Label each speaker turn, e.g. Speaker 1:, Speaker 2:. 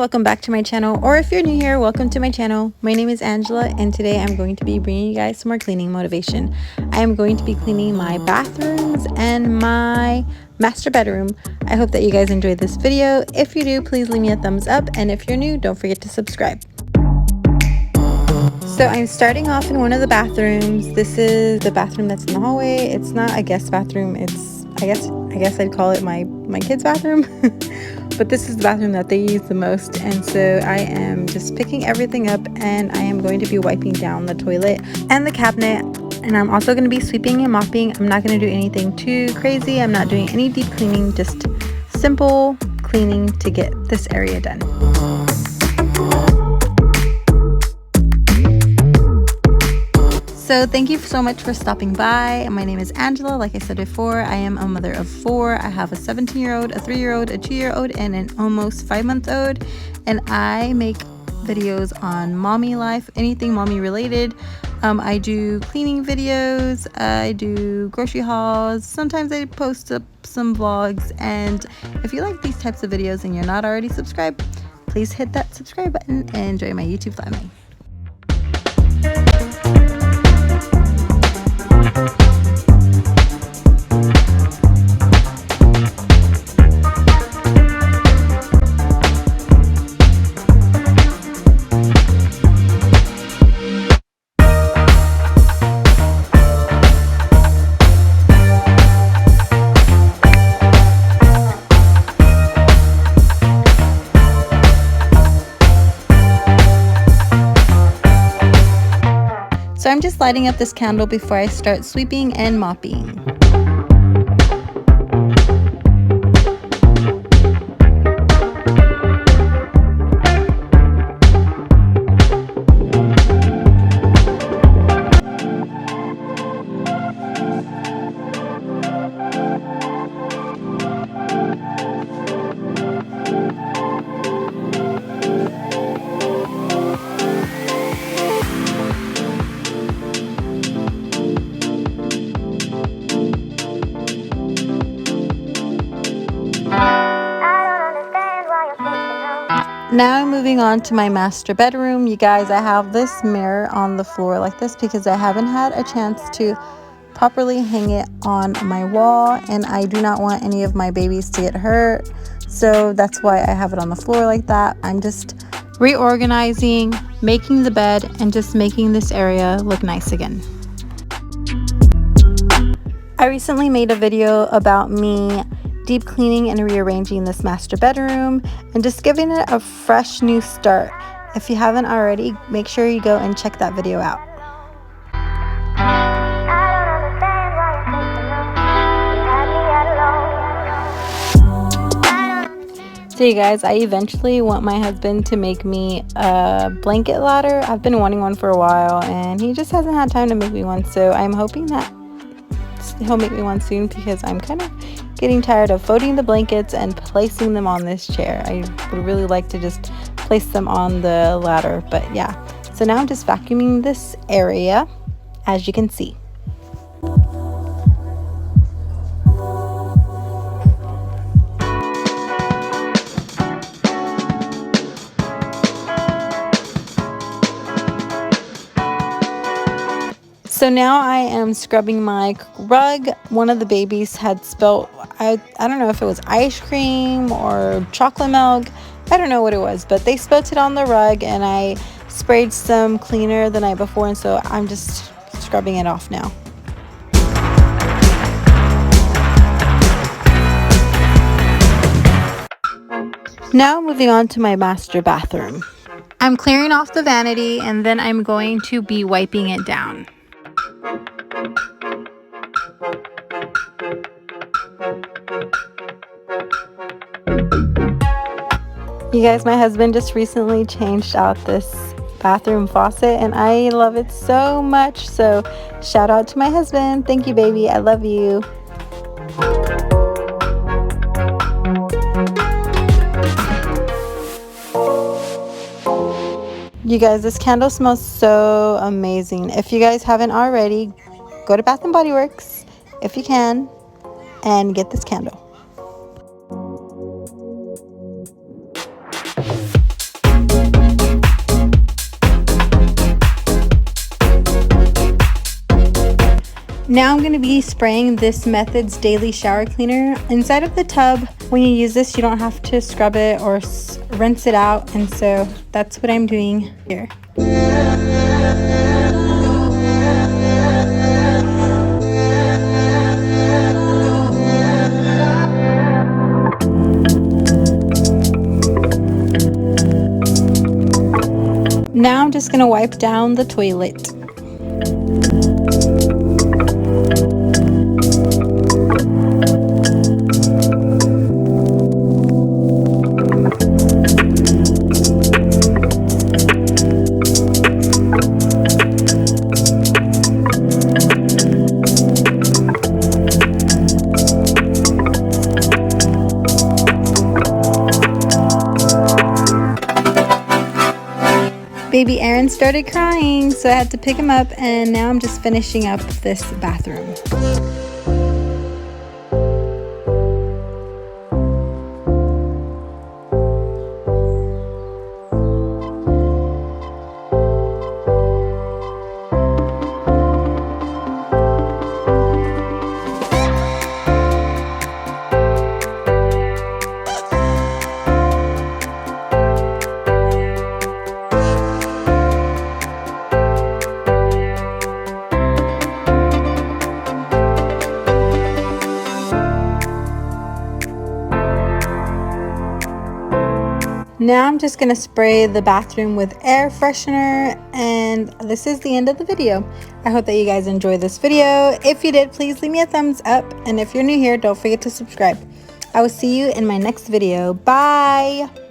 Speaker 1: welcome back to my channel, or if you're new here, welcome to my channel. My name is Angela, and today I'm going to be bringing you guys some more cleaning motivation. I am going to be cleaning my bathrooms and my master bedroom. I hope that you guys enjoyed this video. If you do, please leave me a thumbs up, and if you're new, don't forget to subscribe. So I'm starting off in one of the bathrooms. This is the bathroom that's in the hallway. It's not a guest bathroom. It's I guess I'd call it my kids' bathroom. But this is the bathroom that they use the most, and so I am just picking everything up, and I am going to be wiping down the toilet and the cabinet, and I'm also going to be sweeping and mopping. I'm not going to do anything too crazy. I'm not doing any deep cleaning, just simple cleaning to get this area done. So thank you so much for stopping by. My name is Angela. Like I said before, I am a mother of 4. I have a 17-year-old, a 3-year-old, a 2-year-old, and an almost 5-month-old. And I make videos on mommy life, anything mommy related. I do cleaning videos, I do grocery hauls, sometimes I post up some vlogs. And if you like these types of videos and you're not already subscribed, please hit that subscribe button and enjoy my YouTube family. So I'm just lighting up this candle before I start sweeping and mopping. Now I'm moving on to my master bedroom. You guys, I have this mirror on the floor like this because I haven't had a chance to properly hang it on my wall, and I do not want any of my babies to get hurt. So that's why I have it on the floor like that. I'm just reorganizing, making the bed, and just making this area look nice again. I recently made a video about me deep cleaning and rearranging this master bedroom and just giving it a fresh new start. If you haven't already, make sure you go and check that video out. So you guys, I eventually want my husband to make me a blanket ladder. I've been wanting one for a while, and he just hasn't had time to make me one, so I'm hoping that he'll make me one soon because I'm kind of getting tired of folding the blankets and placing them on this chair. I would really like to just place them on the ladder, but yeah. So now I'm just vacuuming this area, as you can see. So now I am scrubbing my rug. One of the babies had spilt, I don't know if it was ice cream or chocolate milk. I don't know what it was, but they spilt it on the rug, and I sprayed some cleaner the night before, and so I'm just scrubbing it off now. Now moving on to my master bathroom. I'm clearing off the vanity, and then I'm going to be wiping it down. You guys, my husband just recently changed out this bathroom faucet, and I love it so much. So shout out to my husband. Thank you, baby. I love you. You guys, this candle smells so amazing. If you guys haven't already, go to Bath & Body Works if you can and get this candle. Now I'm going to be spraying this Method's Daily Shower Cleaner inside of the tub. When you use this, you don't have to scrub it or rinse it out, and so that's what I'm doing here. Now I'm just going to wipe down the toilet. Baby Aaron started crying, so I had to pick him up, and now I'm just finishing up this bathroom. Now I'm just going to spray the bathroom with air freshener, and this is the end of the video. I hope that you guys enjoyed this video. If you did, please leave me a thumbs up, and if you're new here, don't forget to subscribe. I will see you in my next video. Bye!